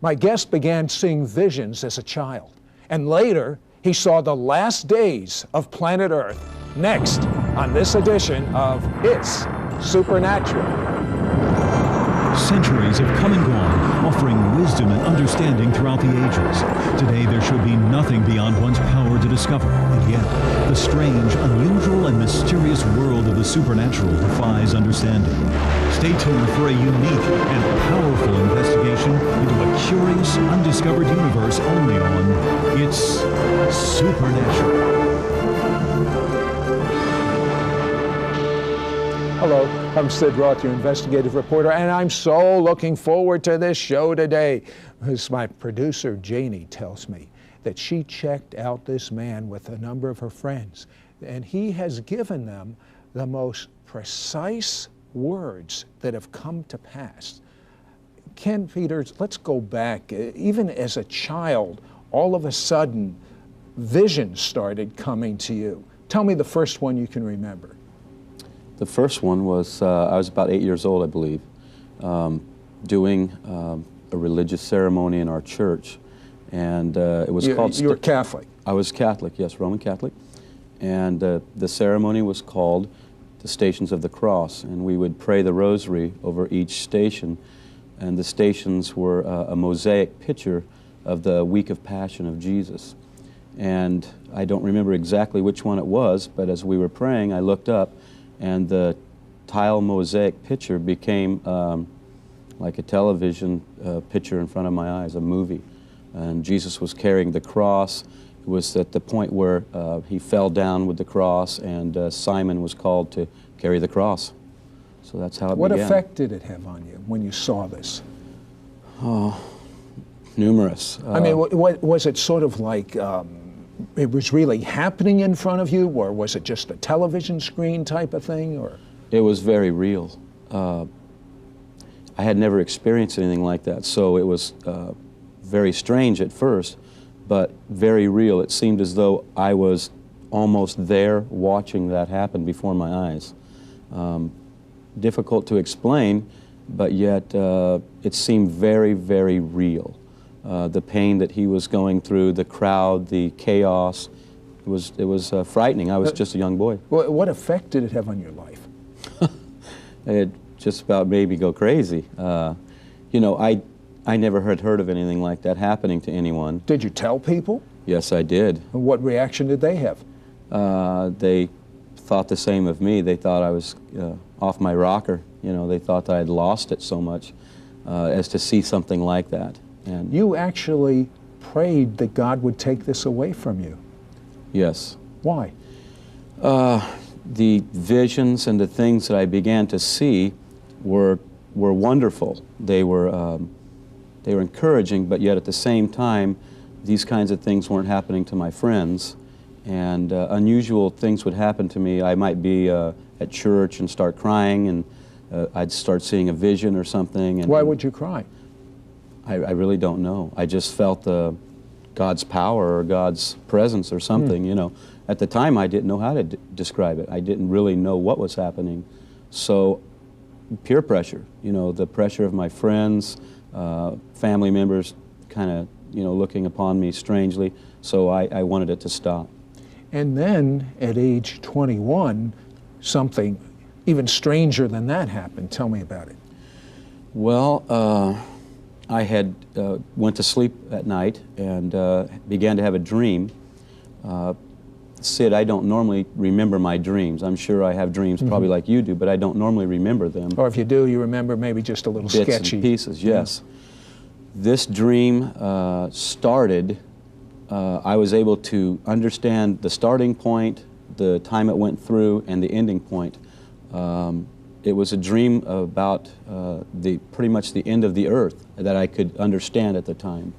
My guest began seeing visions as a child, and later he saw the last days of planet Earth. Next on this edition of It's Supernatural. Centuries have come and gone, offering wisdom and understanding throughout the ages. Today there should be nothing beyond one's power to discover, and yet the strange, unusual, and mysterious world of the supernatural defies understanding. Stay tuned for a unique and powerful investigation into a curious, undiscovered universe only on It's Supernatural. Hello, I'm Sid Roth, your investigative reporter, and I'm so looking forward to this show today. As my producer, Janie, tells me that she checked out this man with a number of her friends, and he has given them the most precise words that have come to pass. Ken Peters, let's go back. Even as a child, all of a sudden, visions started coming to you. Tell me the first one you can remember. The first one was, I was about 8 years old, I believe, doing a religious ceremony in our church. And it was called... You were Catholic? I was Catholic, yes, Roman Catholic. And the ceremony was called the Stations of the Cross. And we would pray the rosary over each station. And the stations were a mosaic picture of the week of Passion of Jesus. And I don't remember exactly which one it was, but as we were praying, I looked up, and the tile mosaic picture became like a television picture in front of my eyes, a movie. And Jesus was carrying the cross. It was at the point where he fell down with the cross, and Simon was called to carry the cross. So that's how it began. What effect did it have on you when you saw this? Oh, numerous. I mean, was it sort of like it was really happening in front of you, or was it just a television screen type of thing? Or it was very real. I had never experienced anything like that, so it was very strange at first, but very real. It seemed as though I was almost there watching that happen before my eyes. Difficult to explain, but yet it seemed very, very real. The pain that he was going through, the crowd, the chaos, it was frightening. I was just a young boy. What effect did it have on your life? It just about made me go crazy. You know, I never had heard of anything like that happening to anyone. Did you tell people? Yes, I did. And what reaction did they have? They thought the same of me. They thought I was off my rocker. You know, they thought that I had lost it so much as to see something like that. And you actually prayed that God would take this away from you. Yes. Why? The visions and the things that I began to see were wonderful. They were encouraging, but yet at the same time, these kinds of things weren't happening to my friends. And unusual things would happen to me. I might be at church and start crying, and I'd start seeing a vision or something. And why would you cry? I really don't know. I just felt God's power or God's presence or something, you know. At the time, I didn't know how to describe it. I didn't really know what was happening. So, peer pressure, you know, the pressure of my friends, family members kind of, you know, looking upon me strangely. So I wanted it to stop. And then, at age 21, something even stranger than that happened. Tell me about it. Well, I had went to sleep at night and began to have a dream. Sid, I don't normally remember my dreams. I'm sure I have dreams probably like you do, but I don't normally remember them. Or if you do, you remember maybe just a little bits sketchy. And pieces, yes. Yeah. This dream started, I was able to understand the starting point, the time it went through, and the ending point. It was a dream about pretty much the end of the earth that I could understand at the time.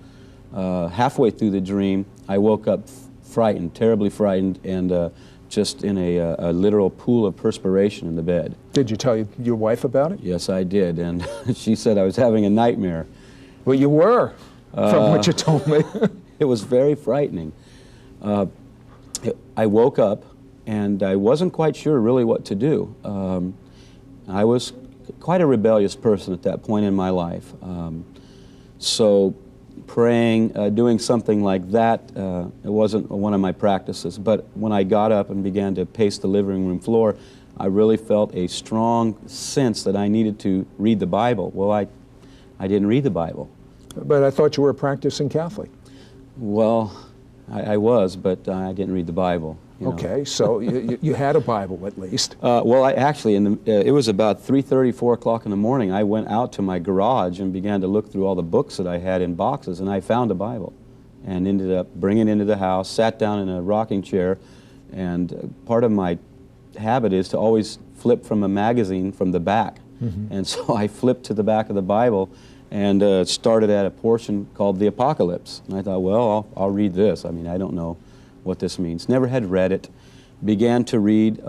Halfway through the dream, I woke up frightened, terribly frightened, and just in a literal pool of perspiration in the bed. Did you tell your wife about it? Yes, I did, and she said I was having a nightmare. Well, you were, from what you told me. It was very frightening. I woke up, and I wasn't quite sure really what to do. I was quite a rebellious person at that point in my life. So praying, doing something like that. It wasn't one of my practices. But when I got up and began to pace the living room floor, I really felt a strong sense that I needed to read the Bible. Well, I didn't read the Bible. But I thought you were a practicing Catholic. Well, I was, but I didn't read the Bible. You know. Okay, so you had a Bible at least. Well, I actually, it was about 3:30, 4 o'clock in the morning. I went out to my garage and began to look through all the books that I had in boxes, and I found a Bible and ended up bringing it into the house, sat down in a rocking chair, and part of my habit is to always flip from a magazine from the back. Mm-hmm. And so I flipped to the back of the Bible and started at a portion called the Apocalypse. And I thought, well, I'll read this. I mean, I don't know what this means. Never had read it. Began to read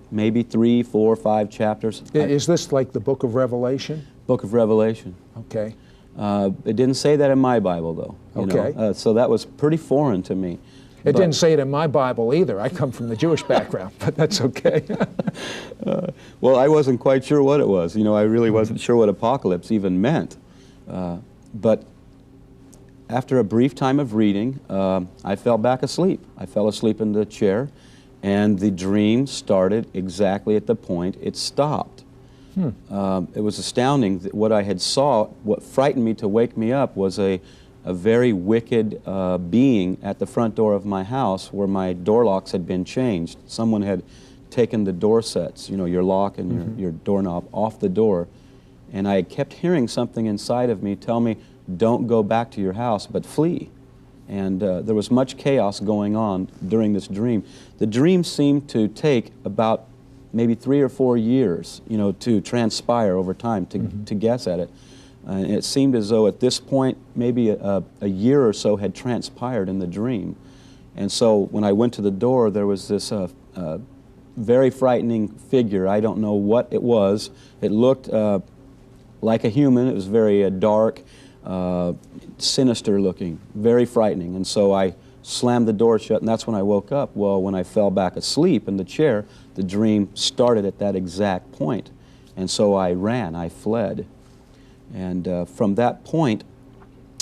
maybe 3, 4, 5 chapters. Is this like the Book of Revelation? Book of Revelation. Okay. It didn't say that in my Bible, though. Okay. So that was pretty foreign to me. It didn't say it in my Bible either. I come from the Jewish background, but that's okay. Well, I wasn't quite sure what it was. You know, I really wasn't sure what apocalypse even meant. But after a brief time of reading, I fell back asleep. I fell asleep in the chair, and the dream started exactly at the point it stopped. It was astounding that what I had saw. What frightened me to wake me up was a very wicked being at the front door of my house where my door locks had been changed. Someone had taken the door sets, you know, your lock and your doorknob off the door. And I kept hearing something inside of me tell me, don't go back to your house, but flee. And there was much chaos going on during this dream. The dream seemed to take about maybe 3 or 4 years, you know, to transpire over time, to guess at it. And it seemed as though at this point, maybe a year or so had transpired in the dream. And so when I went to the door, there was this very frightening figure. I don't know what it was. It looked like a human. It was very dark, sinister looking, very frightening. And so I slammed the door shut, and that's when I woke up. Well, when I fell back asleep in the chair, the dream started at that exact point. And so I ran, I fled. And from that point,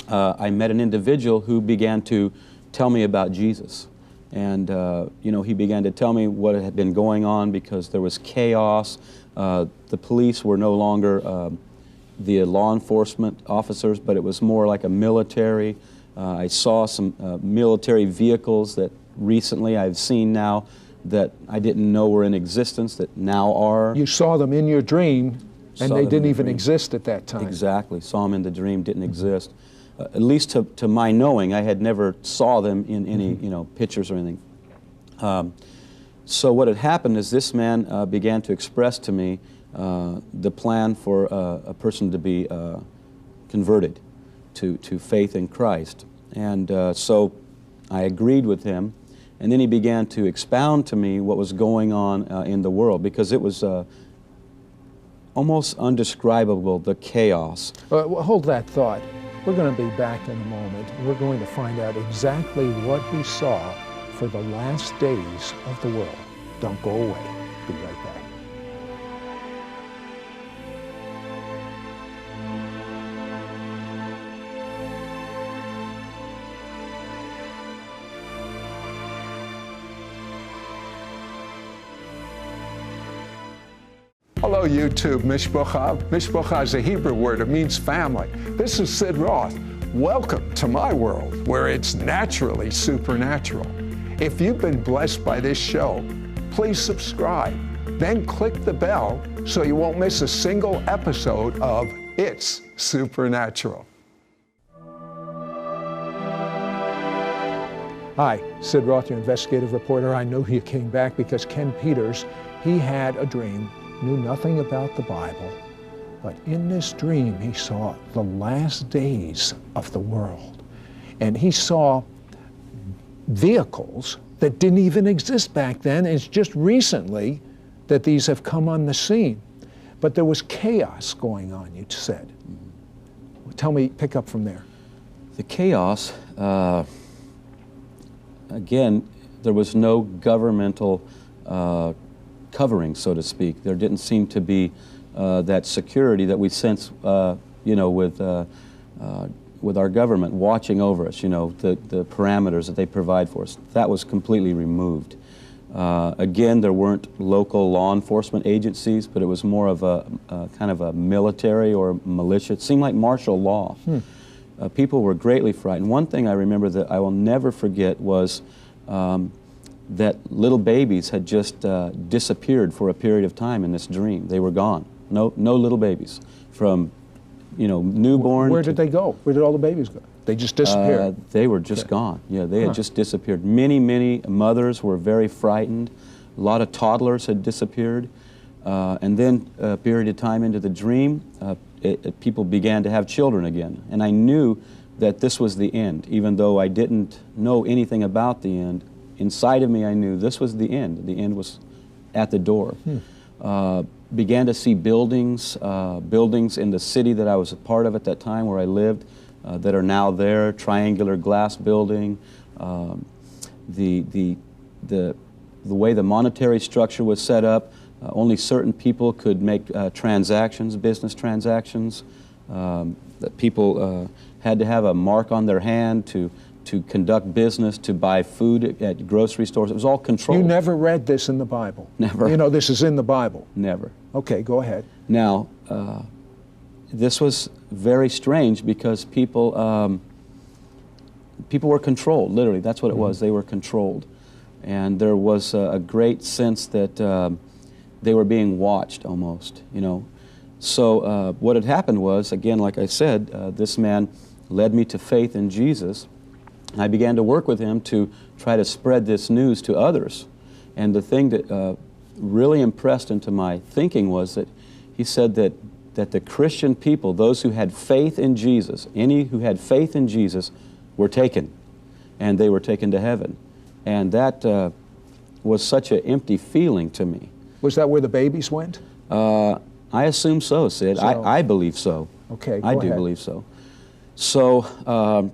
I met an individual who began to tell me about Jesus. And, you know, he began to tell me what had been going on because there was chaos. The police were no longer the law enforcement officers, but it was more like a military. I saw some military vehicles that recently I've seen now that I didn't know were in existence that now are. You saw them in your dream, and they didn't even exist at that time. Exactly. Saw them in the dream, didn't exist. At least to my knowing, I had never saw them in any pictures or anything. So what had happened is this man began to express to me the plan for a person to be converted to faith in Christ. And so I agreed with him, and then he began to expound to me what was going on in the world, because it was almost undescribable, the chaos. Well, hold that thought. We're going to be back in a moment. We're going to find out exactly what he saw for the last days of the world. Don't go away. Be right back. Hello, YouTube. Mishpocha. Mishpocha is a Hebrew word. It means family. This is Sid Roth. Welcome to my world, where it's naturally supernatural. If you've been blessed by this show, please subscribe. Then click the bell so you won't miss a single episode of It's Supernatural. Hi, Sid Roth, your investigative reporter. I know you came back because Ken Peters, he had a dream. Knew nothing about the Bible, but in this dream he saw the last days of the world. And he saw vehicles that didn't even exist back then. It's just recently that these have come on the scene. But there was chaos going on, you said. Tell me, pick up from there. The chaos, again, there was no governmental covering, so to speak. There didn't seem to be that security that we sense, with with our government watching over us, you know, the parameters that they provide for us. That was completely removed. Again, there weren't local law enforcement agencies, but it was more of a kind of a military or militia. It seemed like martial law. People were greatly frightened. One thing I remember that I will never forget was that little babies had just disappeared for a period of time in this dream. They were gone. No little babies from, you know, newborn. Where did they go? Where did all the babies go? They just disappeared. They were just gone. Yeah, they had just disappeared. Many mothers were very frightened. A lot of toddlers had disappeared. And then a period of time into the dream, people began to have children again. And I knew that this was the end, even though I didn't know anything about the end. Inside of me, I knew this was the end. The end was at the door. Began to see buildings in the city that I was a part of at that time, where I lived, that are now there. Triangular glass building. The way the monetary structure was set up, only certain people could make transactions, business transactions. That people had to have a mark on their hand to conduct business, to buy food at grocery stores. It was all controlled. You never read this in the Bible? Never. You know, this is in the Bible? Never. Okay, go ahead. Now, this was very strange because people were controlled, literally. That's what it was. They were controlled. And there was a great sense that they were being watched almost, you know. So what had happened was, again, like I said, this man led me to faith in Jesus. And I began to work with him to try to spread this news to others. And the thing that really impressed into my thinking was that he said that the Christian people, those who had faith in Jesus, any who had faith in Jesus, were taken. And they were taken to heaven. And that was such an empty feeling to me. Was that where the babies went? I assume so, Sid. I believe so. Okay, go I do ahead. believe so. So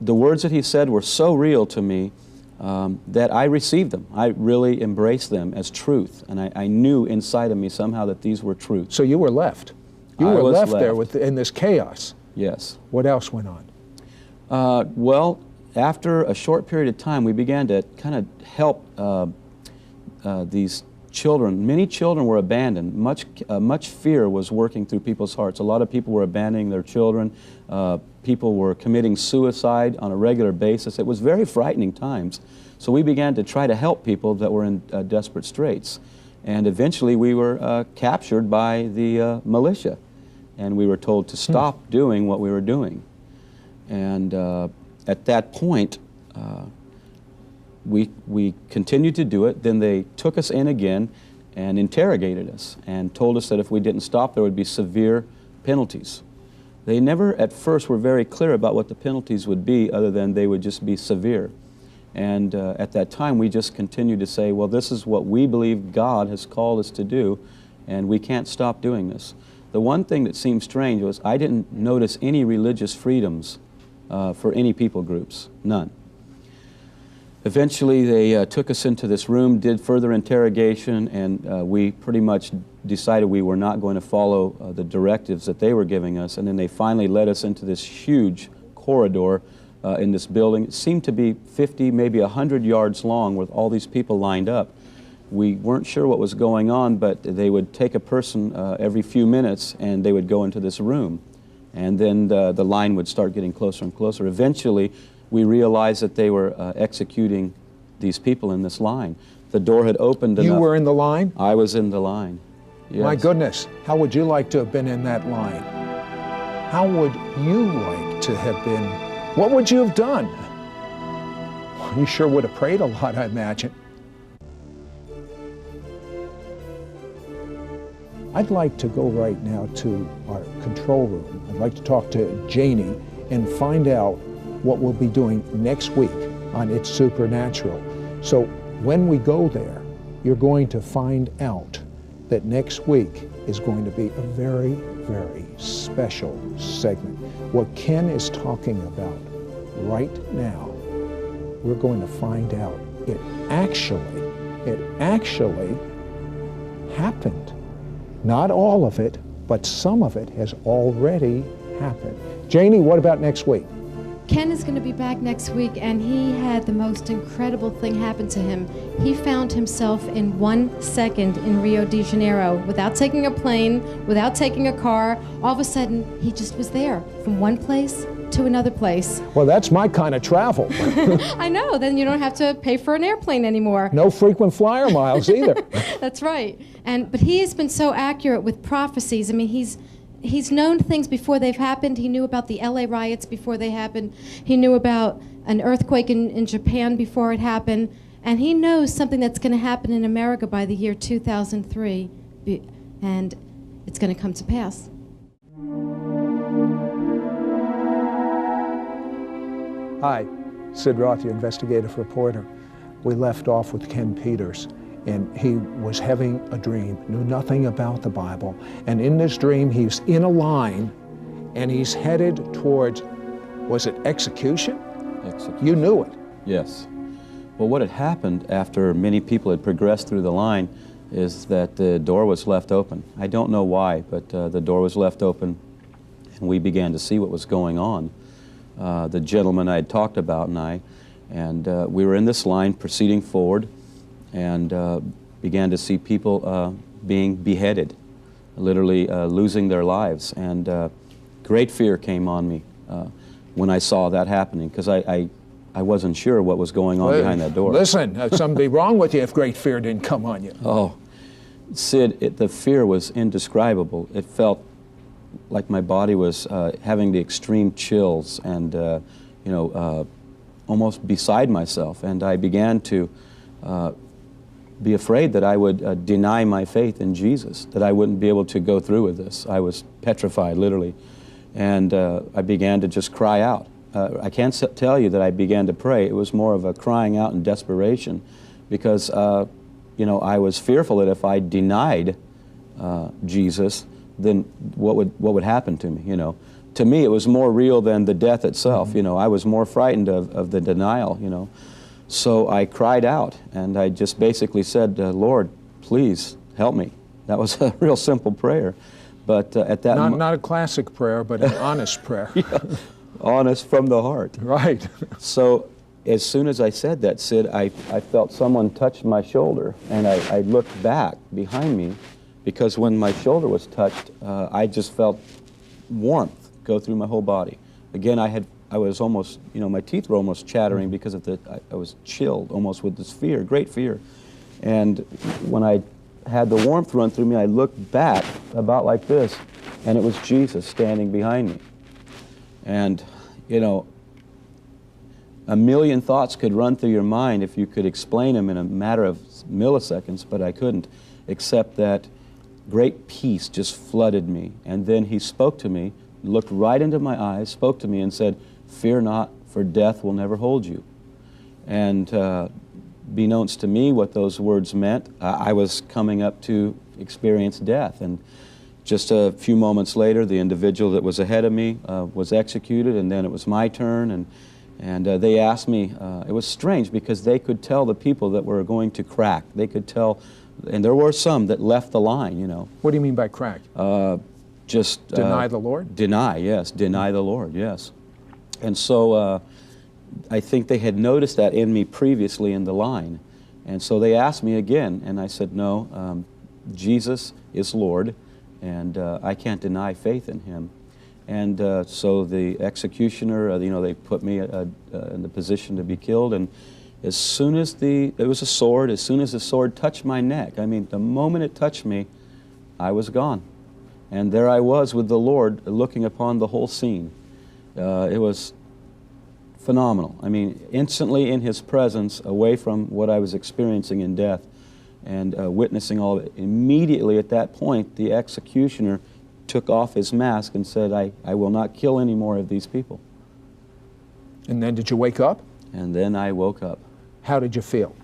the words that he said were so real to me that I received them. I really embraced them as truth. And I knew inside of me somehow that these were truth. So you were left. You I were was left there left. in this chaos. Yes. What else went on? Well, after a short period of time, we began to kind of help these children. Many children were abandoned. Much fear was working through people's hearts. A lot of people were abandoning their children. People were committing suicide on a regular basis. It was very frightening times. So we began to try to help people that were in desperate straits. And eventually we were captured by the militia. And we were told to stop doing what we were doing. And at that point, we continued to do it. Then they took us in again and interrogated us and told us that if we didn't stop, there would be severe penalties. They never at first were very clear about what the penalties would be, other than they would just be severe. And at that time, we just continued to say, well, this is what we believe God has called us to do, and we can't stop doing this. The one thing that seemed strange was I didn't notice any religious freedoms for any people groups, none. Eventually, they took us into this room, did further interrogation, and we pretty much decided we were not going to follow the directives that they were giving us. And then they finally led us into this huge corridor in this building. It seemed to be 50, maybe 100 yards long, with all these people lined up. We weren't sure what was going on, but they would take a person every few minutes, and they would go into this room. And then the line would start getting closer and closer. Eventually, we realized that they were executing these people in this line. The door had opened enough. You were in the line? I was in the line. Yes. My goodness, how would you like to have been in that line? How would you like to have been? What would you have done? You sure would have prayed a lot, I imagine. I'd like to go right now to our control room. I'd like to talk to Janie and find out what we'll be doing next week on It's Supernatural. So when we go there, you're going to find out that next week is going to be a very, very special segment. What Ken is talking about right now, we're going to find out it actually happened. Not all of it, but some of it has already happened. Janie, what about next week? Ken is going to be back next week, and he had the most incredible thing happen to him. He found himself in 1 second in Rio de Janeiro without taking a plane, without taking a car. All of a sudden, he just was there from one place to another place. Well, that's my kind of travel. I know, then you don't have to pay for an airplane anymore. No frequent flyer miles either. That's right. But he has been so accurate with prophecies. I mean, he's known things before they've happened. He knew about the LA riots before they happened. He knew about an earthquake in Japan before it happened. And he knows something that's going to happen in America by the year 2003. And it's going to come to pass. Hi, Sid Roth, your investigative reporter. We left off with Ken Peters, and he was having a dream, knew nothing about the Bible. And in this dream, he's in a line, and he's headed towards, was it execution? Execution. You knew it. Yes. Well, what had happened after many people had progressed through the line is that the door was left open. I don't know why, but the door was left open, and we began to see what was going on. The gentleman I had talked about and I, and we were in this line proceeding forward, and began to see people being beheaded, literally losing their lives. And great fear came on me when I saw that happening, because I wasn't sure what was going on behind that door. Listen, something be wrong with you if great fear didn't come on you. Oh, Sid, the fear was indescribable. It felt like my body was having the extreme chills and, almost beside myself. And I began to be afraid that I would deny my faith in Jesus, that I wouldn't be able to go through with this. I was petrified, literally. And I began to just cry out. I can't tell you that I began to pray. It was more of a crying out in desperation, because, I was fearful that if I denied Jesus, then what would happen to me, To me, it was more real than the death itself, Mm-hmm. I was more frightened of the denial, So I cried out, and I just basically said, Lord, please help me. That was a real simple prayer. But at that moment... Not a classic prayer, but an honest prayer. Yeah, honest from the heart. Right. So as soon as I said that, Sid, I felt someone touch my shoulder, and I looked back behind me, because when my shoulder was touched, I just felt warmth go through my whole body. Again, I was almost, my teeth were almost chattering because of I was chilled almost with this fear, great fear. And when I had the warmth run through me, I looked back about like this, and it was Jesus standing behind me. And, a million thoughts could run through your mind if you could explain them in a matter of milliseconds, but I couldn't, except that great peace just flooded me. And then he spoke to me, looked right into my eyes, spoke to me and said, "Fear not, for death will never hold you." And beknownst to me what those words meant, I was coming up to experience death. And just a few moments later, the individual that was ahead of me was executed, and then it was my turn. And they asked me, it was strange because they could tell the people that were going to crack. They could tell, and there were some that left the line, What do you mean by crack? Just Deny the Lord? Deny, yes. Deny the Lord, yes. And so I think they had noticed that in me previously in the line. And so they asked me again, and I said, no, Jesus is Lord, and I can't deny faith in Him. And so the executioner, they put me in the position to be killed, and as soon as it was a sword, as soon as the sword touched my neck, I mean, the moment it touched me, I was gone. And there I was with the Lord looking upon the whole scene. It was phenomenal. I mean, instantly in His presence, away from what I was experiencing in death and witnessing all of it. Immediately at that point, the executioner took off his mask and said, I will not kill any more of these people. And then did you wake up? And then I woke up. How did you feel?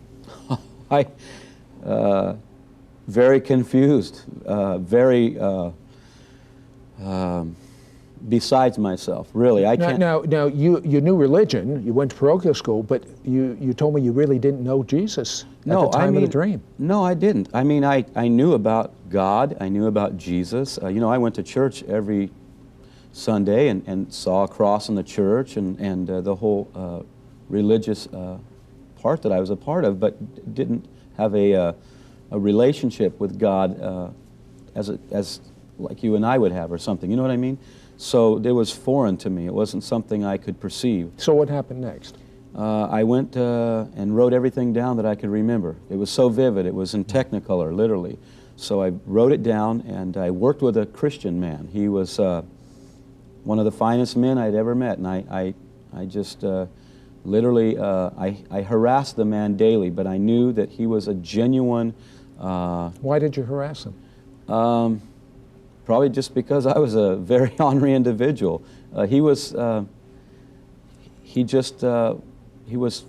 Very confused, very besides myself, really. I can't. Now you knew religion, you went to parochial school, but you told me you really didn't know Jesus at the time of the dream. No, I didn't. I mean, I knew about God, I knew about Jesus. I went to church every Sunday and saw a cross in the church and the whole religious part that I was a part of, but didn't have a relationship with God as like you and I would have or something. You know what I mean? So it was foreign to me. It wasn't something I could perceive. So what happened next? I went and wrote everything down that I could remember. It was so vivid. It was in Technicolor, literally. So I wrote it down, and I worked with a Christian man. He was one of the finest men I'd ever met, and I just literally, I harassed the man daily, but I knew that he was a genuine... Why did you harass him? Probably just because I was a very ornery individual. He was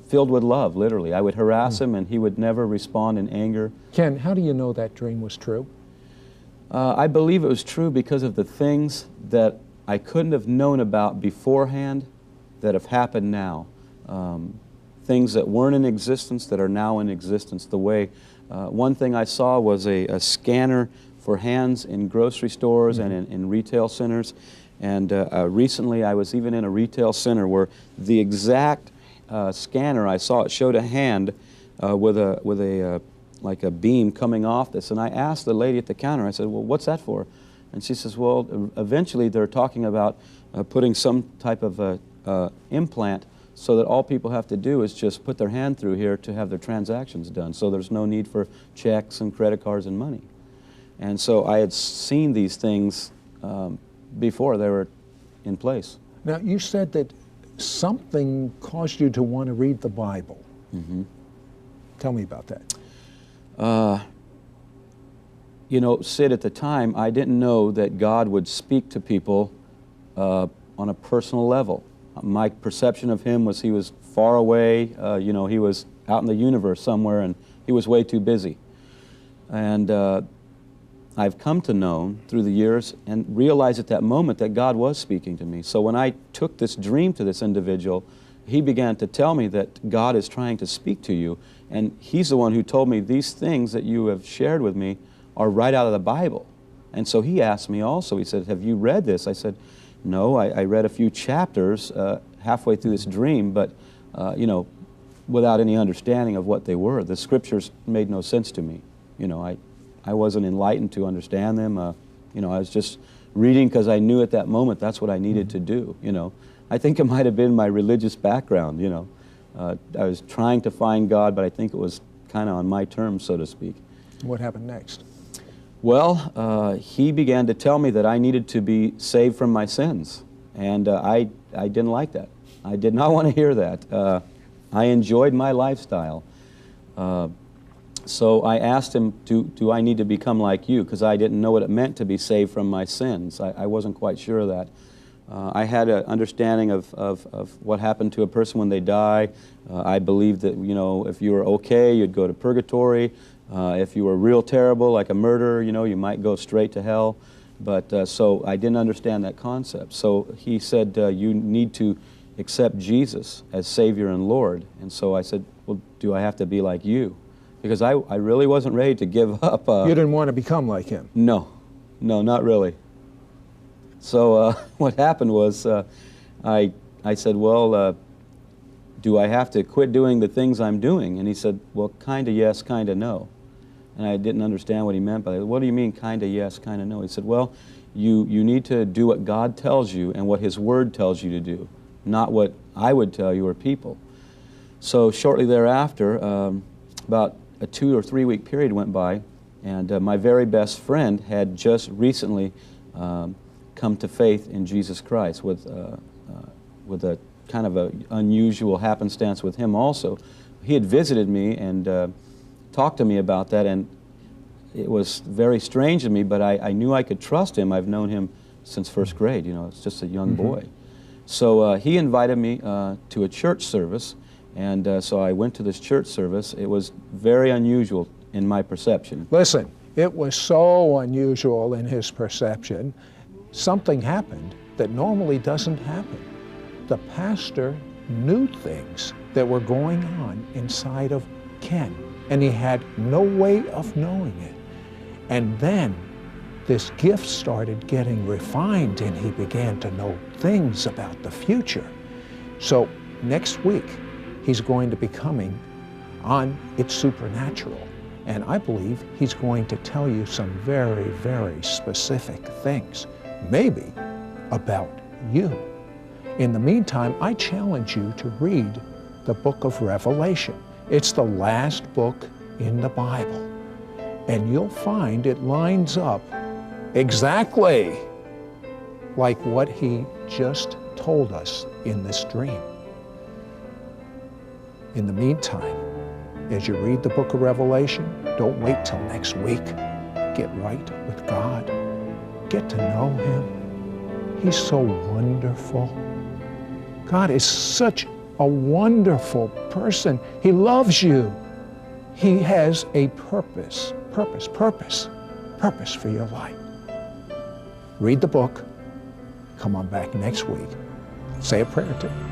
filled with love, literally. I would harass him, and he would never respond in anger. Ken, how do you know that dream was true? I believe it was true because of the things that I couldn't have known about beforehand that have happened now. Things that weren't in existence that are now in existence. The way, one thing I saw was a scanner for hands in grocery stores and in retail centers. And recently I was even in a retail center where the exact scanner I saw, it showed a hand with a like a beam coming off this. And I asked the lady at the counter, I said, well, what's that for? And she says, well, eventually they're talking about putting some type of implant so that all people have to do is just put their hand through here to have their transactions done. So there's no need for checks and credit cards and money. And so I had seen these things before they were in place. Now, you said that something caused you to want to read the Bible. Mm-hmm. Tell me about that. You know, Sid, at the time, I didn't know that God would speak to people on a personal level. My perception of Him was He was far away. You know, He was out in the universe somewhere, and He was way too busy. And I've come to know through the years and realized at that moment that God was speaking to me. So when I took this dream to this individual, he began to tell me that God is trying to speak to you. And he's the one who told me these things that you have shared with me are right out of the Bible. And so he asked me also, he said, have you read this? I said, no, I read a few chapters halfway through this dream, but you know, without any understanding of what they were. The scriptures made no sense to me. You know, I wasn't enlightened to understand them. You know, I was just reading because I knew at that moment that's what I needed to do, you know. I think it might have been my religious background, you know. I was trying to find God, but I think it was kind of on my terms, so to speak. What happened next? Well, he began to tell me that I needed to be saved from my sins, and I didn't like that. I did not want to hear that. I enjoyed my lifestyle. So I asked him, do I need to become like you? Because I didn't know what it meant to be saved from my sins. I wasn't quite sure of that. I had an understanding of what happened to a person when they die. I believed that, you know, if you were okay, you'd go to purgatory. If you were real terrible, like a murderer, you know, you might go straight to hell. But so I didn't understand that concept. So he said, you need to accept Jesus as Savior and Lord. And so I said, well, do I have to be like you? Because I really wasn't ready to give up. You didn't want to become like him? No, not really. So what happened was I said, well, do I have to quit doing the things I'm doing? And he said, well, kind of yes, kind of no. And I didn't understand what he meant by that. What do you mean kind of yes, kind of no? He said, well, you need to do what God tells you and what His Word tells you to do, not what I would tell you or people. So shortly thereafter, about a 2 or 3 week period went by, and my very best friend had just recently come to faith in Jesus Christ with a kind of an unusual happenstance with him also. He had visited me and talked to me about that, and it was very strange to me, but I knew I could trust him. I've known him since first grade, you know, it's just a young boy. So he invited me to a church service, and so I went to this church service. It was very unusual in my perception. Listen, it was so unusual in his perception. Something happened that normally doesn't happen. The pastor knew things that were going on inside of Ken, and he had no way of knowing it. And then this gift started getting refined and he began to know things about the future. So next week, he's going to be coming on It's Supernatural. And I believe he's going to tell you some very, very specific things, maybe about you. In the meantime, I challenge you to read the book of Revelation. It's the last book in the Bible. And you'll find it lines up exactly like what he just told us in this dream. In the meantime, as you read the book of Revelation, don't wait till next week. Get right with God. Get to know him. He's so wonderful. God is such a wonderful person. He loves you. He has a purpose for your life. Read the book. Come on back next week. Say a prayer to him.